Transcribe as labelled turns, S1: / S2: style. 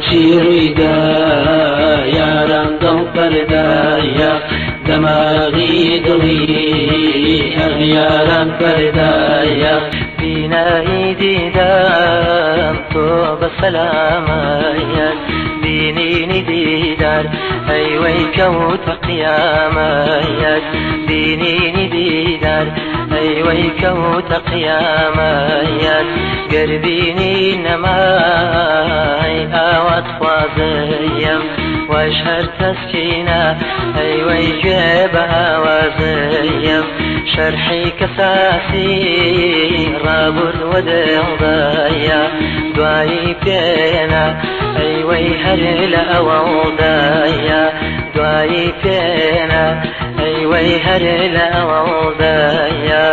S1: شيريدا يا رندم بردايا دماغي دغي أغيارا بردايا
S2: بینایی دیدم تو بسلامت بینینی دیدار ای وی کوت قیامت بینینی دیدار ای وی کوت قیامت گربینی نمای آوات خوازیم واشهر تسكينة أي ويجيب آوازيم شرحي كساسي رابر ودعضايا دعاي بينا أي ويهر لأوضايا دعاي بينا أي ويهر لأوضايا